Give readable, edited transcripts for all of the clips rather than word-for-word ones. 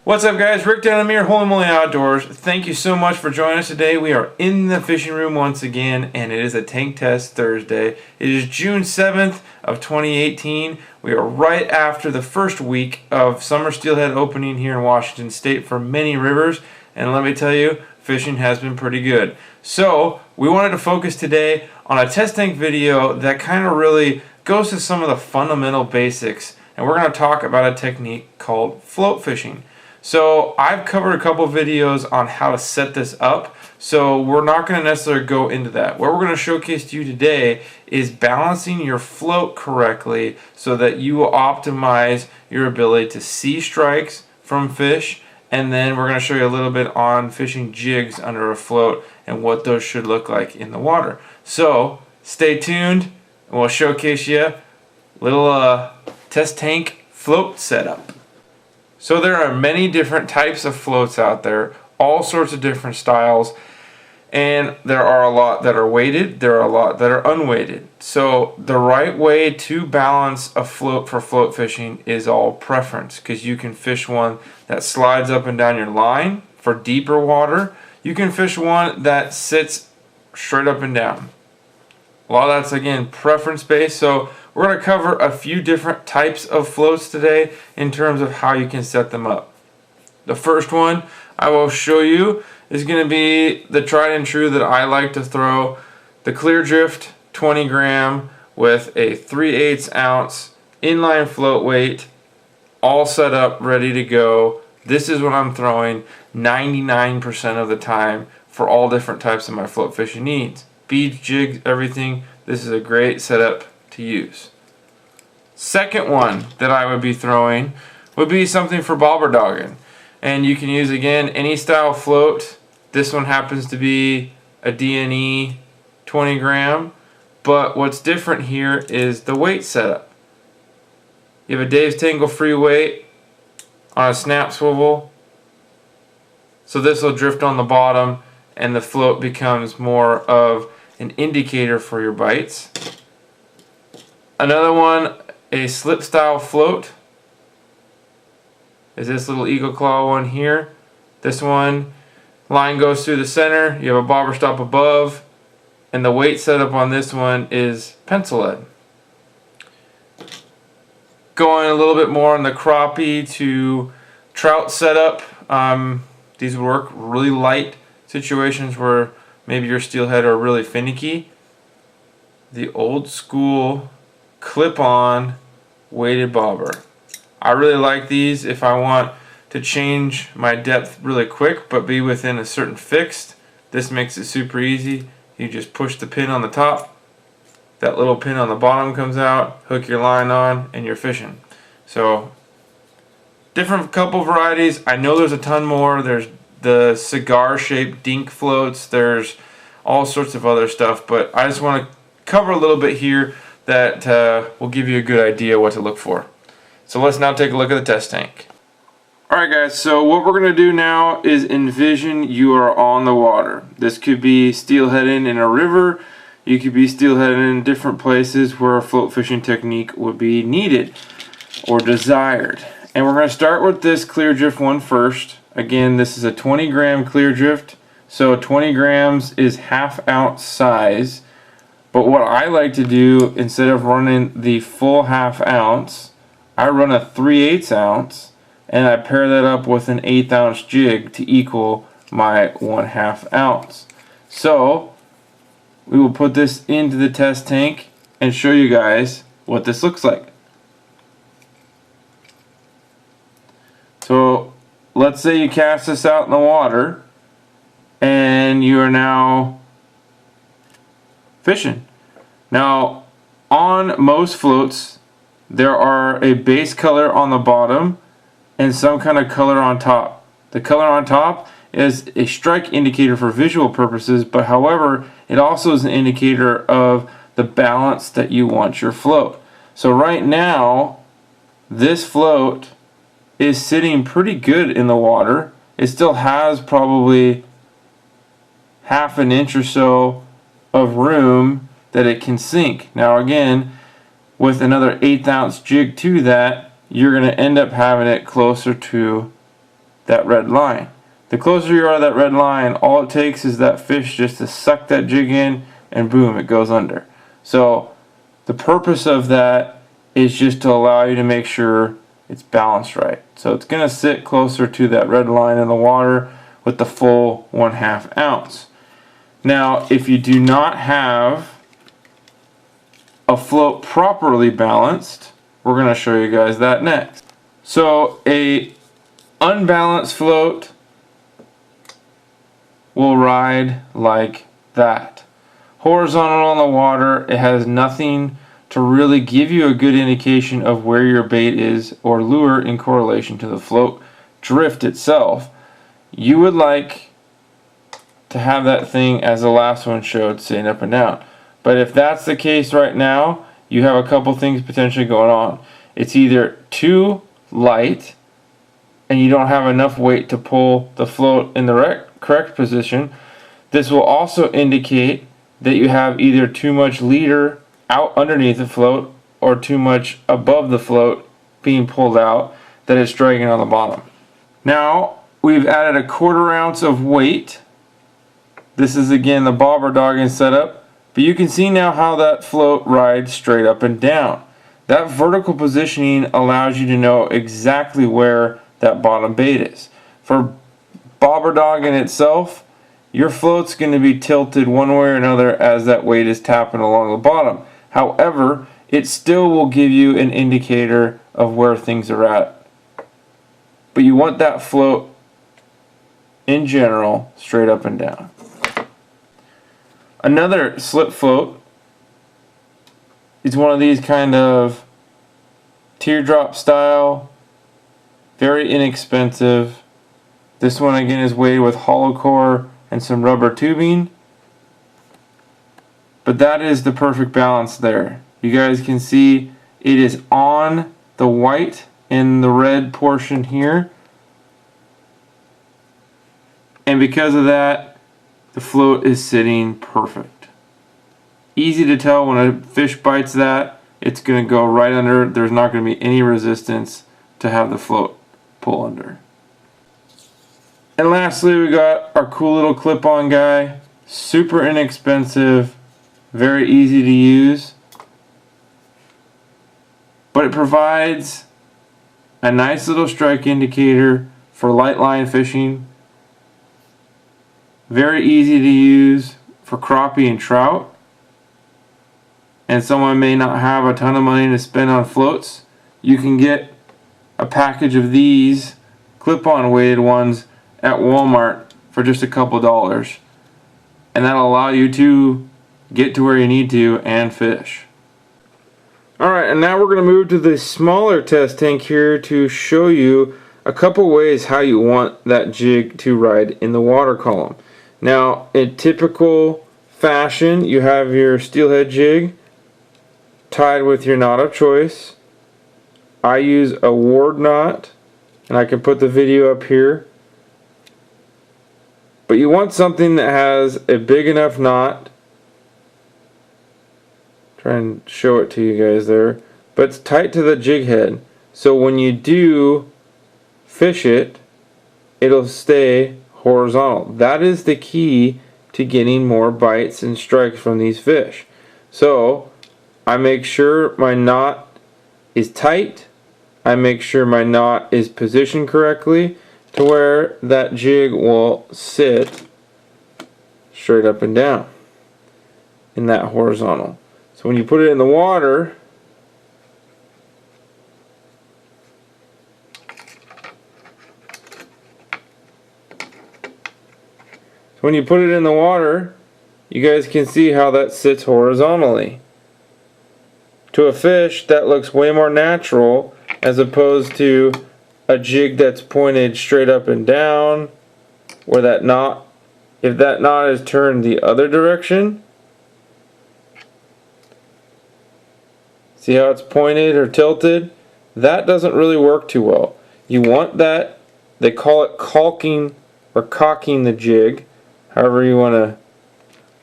What's up, guys? Rick down the mirror, Holy Moly Outdoors. Thank you so much for joining us today. We are in the fishing room once again, and it is a tank test Thursday. It is June 7th of 2018. We are right after the first week of summer steelhead opening here in Washington State for many rivers, and let me tell you, fishing has been pretty good. So we wanted to focus today on a test tank video that kind of really goes to some of the fundamental basics, and we're going to talk about a technique called float fishing. So I've covered a couple videos on how to set this up, so we're not going to necessarily go into that. What we're going to showcase to you today is balancing your float correctly so that you will optimize your ability to see strikes from fish, and then we're going to show you a little bit on fishing jigs under a float and what those should look like in the water. So stay tuned and we'll showcase you a little test tank float setup. So there are many different types of floats out there, all sorts of different styles, and there are a lot that are weighted, there are a lot that are unweighted. So the right way to balance a float for float fishing is all preference, because you can fish one that slides up and down your line for deeper water. You can fish one that sits straight up and down. A lot of that's, again, preference based. So we're going to cover a few different types of floats today in terms of how you can set them up. The first one I will show you is going to be the tried and true that I like to throw, the Clear Drift 20 gram with a 3/8 ounce inline float weight, all set up, ready to go. This is what I'm throwing 99% of the time for all different types of my float fishing needs. Beads, jigs, everything. This is a great setup to use. Second one that I would be throwing would be something for bobber dogging, and you can use, again, any style float. This one happens to be a DNE 20 gram, but what's different here is the weight setup. You have a Dave's Tangle free weight on a snap swivel, so this will drift on the bottom and the float becomes more of an indicator for your bites. Another one, a slip style float, is this little Eagle Claw one here. This one, line goes through the center, you have a bobber stop above, and the weight setup on this one is pencil lead. Going a little bit more on the crappie to trout setup, these would work really light situations where maybe your steelhead are really finicky. The old school clip-on weighted bobber. I really like these if I want to change my depth really quick but be within a certain fixed. This makes it super easy. You just push the pin on the top, that little pin on the bottom comes out, hook your line on, and you're fishing. So different couple varieties. I know there's a ton more. There's the cigar shaped dink floats, there's all sorts of other stuff, but I just want to cover a little bit here that will give you a good idea what to look for. So let's now take a look at the test tank. Alright guys, so what we're going to do now is envision you are on the water. This could be steelheading in a river, you could be steelheading in different places where a float fishing technique would be needed or desired. And we're going to start with this Clear Drift one first. Again, this is a 20 gram Clear Drift, so 20 grams is ½ ounce size. But what I like to do, instead of running the full ½ ounce, I run a 3/8 ounce, and I pair that up with an 1/8 ounce jig to equal my 1/2 ounce. So we will put this into the test tank and show you guys what this looks like. So let's say you cast this out in the water and you are now fishing. Now on most floats there are a base color on the bottom and some kind of color on top. The color on top is a strike indicator for visual purposes, but however it also is an indicator of the balance that you want your float. So right now this float is sitting pretty good in the water. It still has probably ½ an inch or so of room that it can sink. Now again, with another 1/8 ounce jig to that, you're going to end up having it closer to that red line. The closer you are to that red line, all it takes is that fish just to suck that jig in, and boom, it goes under. So the purpose of that is just to allow you to make sure it's balanced right. So it's going to sit closer to that red line in the water with the full 1/2 ounce. Now, if you do not have a float properly balanced, we're going to show you guys that next. So a unbalanced float will ride like that. Horizontal on the water, it has nothing to really give you a good indication of where your bait is or lure in correlation to the float drift itself. You would like to have that thing, as the last one showed, sitting up and down. But if that's the case right now, you have a couple things potentially going on. It's either too light and you don't have enough weight to pull the float in the correct position. This will also indicate that you have either too much leader out underneath the float or too much above the float being pulled out that is dragging on the bottom. Now we've added a 1/4 ounce of weight. This is again the bobber dogging setup, but you can see now how that float rides straight up and down. That vertical positioning allows you to know exactly where that bottom bait is. For bobber dogging itself, your float's going to be tilted one way or another as that weight is tapping along the bottom. However, it still will give you an indicator of where things are at. But you want that float in general straight up and down. Another slip float is one of these kind of teardrop style, very inexpensive. This one again is weighted with hollow core and some rubber tubing. But that is the perfect balance there. You guys can see it is on the white in the red portion here. And because of that, the float is sitting perfect. Easy to tell when a fish bites that, it's going to go right under. There's not going to be any resistance to have the float pull under. And lastly, we got our cool little clip-on guy. Super inexpensive, very easy to use. But it provides a nice little strike indicator for light line fishing. Very easy to use for crappie and trout. And someone may not have a ton of money to spend on floats. You can get a package of these clip-on weighted ones at Walmart for just a couple dollars. And that'll allow you to get to where you need to and fish. Alright, and now we're going to move to the smaller test tank here to show you a couple ways how you want that jig to ride in the water column. Now, in typical fashion, you have your steelhead jig tied with your knot of choice. I use a ward knot, and I can put the video up here. But you want something that has a big enough knot. Try and show it to you guys there. But it's tight to the jig head. So when you do fish it, it'll stay horizontal. That is the key to getting more bites and strikes from these fish. So I make sure my knot is tight. I make sure my knot is positioned correctly to where that jig will sit straight up and down in that horizontal. So when you put it in the water, you guys can see how that sits horizontally. To a fish, that looks way more natural as opposed to a jig that's pointed straight up and down, where that knot, if that knot is turned the other direction, see how it's pointed or tilted? That doesn't really work too well. You want that, they call it caulking or cocking the jig, however you want to,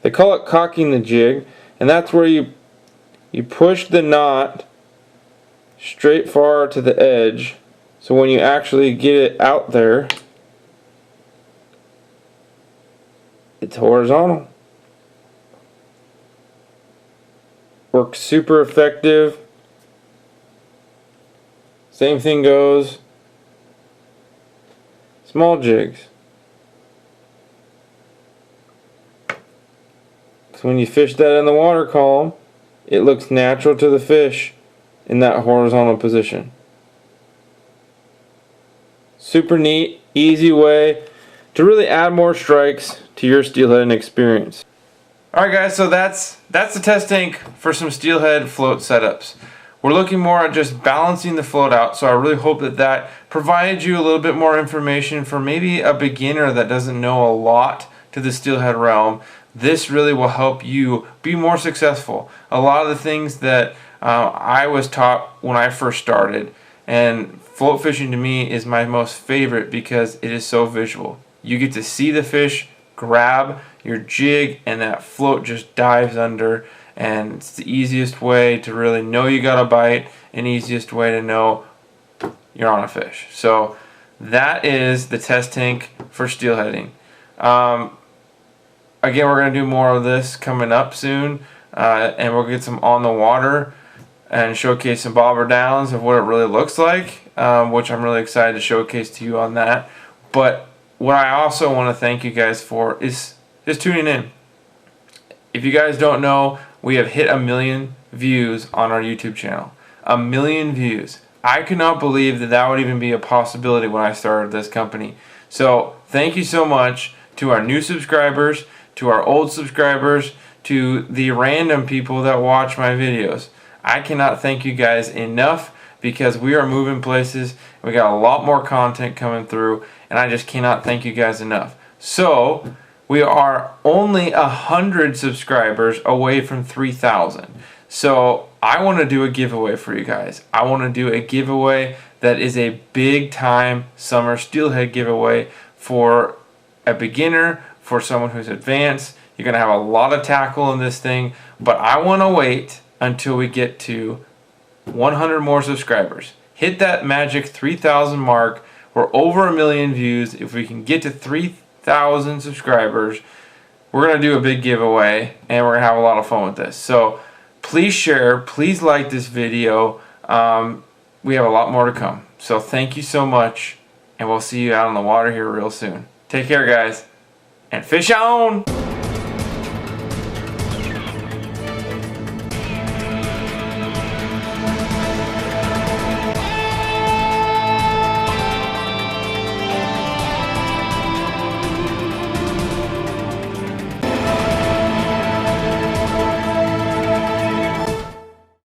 they call it cocking the jig, and that's where you push the knot straight far to the edge, so when you actually get it out there, It's horizontal. Works super effective. Same thing goes. Small jigs. So when you fish that in the water column, it looks natural to the fish in that horizontal position. Super neat, easy way to really add more strikes to your steelheading experience. Alright guys, so that's the test tank for some steelhead float setups. We're looking more at just balancing the float out, so I really hope that provides you a little bit more information for maybe a beginner that doesn't know a lot to the steelhead realm. This really will help you be more successful. A lot of the things that I was taught when I first started, and float fishing to me is my most favorite because it is so visual. You get to see the fish grab your jig and that float just dives under, and it's the easiest way to really know you got a bite and easiest way to know you're on a fish. So that is the test tank for steelheading. Again, we're going to do more of this coming up soon, and we'll get some on the water and showcase some bobber downs of what it really looks like, which I'm really excited to showcase to you on that. But what I also want to thank you guys for is just tuning in. If you guys don't know, we have hit 1 million views on our YouTube channel. 1 million views. I could not believe that would even be a possibility when I started this company. So thank you so much to our new subscribers, to our old subscribers, to the random people that watch my videos. I cannot thank you guys enough because we are moving places. We got a lot more content coming through, and I just cannot thank you guys enough. So we are only 100 subscribers away from 3,000. So I want to do a giveaway for you guys. I want to do a giveaway that is a big time summer steelhead giveaway for a beginner, for someone who's advanced. You're going to have a lot of tackle in this thing, but I want to wait until we get to 100 more subscribers. Hit that magic 3,000 mark. We're over 1 million views. If we can get to 3,000 subscribers, we're going to do a big giveaway, and we're going to have a lot of fun with this. So please share, please like this video. We have a lot more to come. So thank you so much, and we'll see you out on the water here real soon. Take care, guys, and fish on!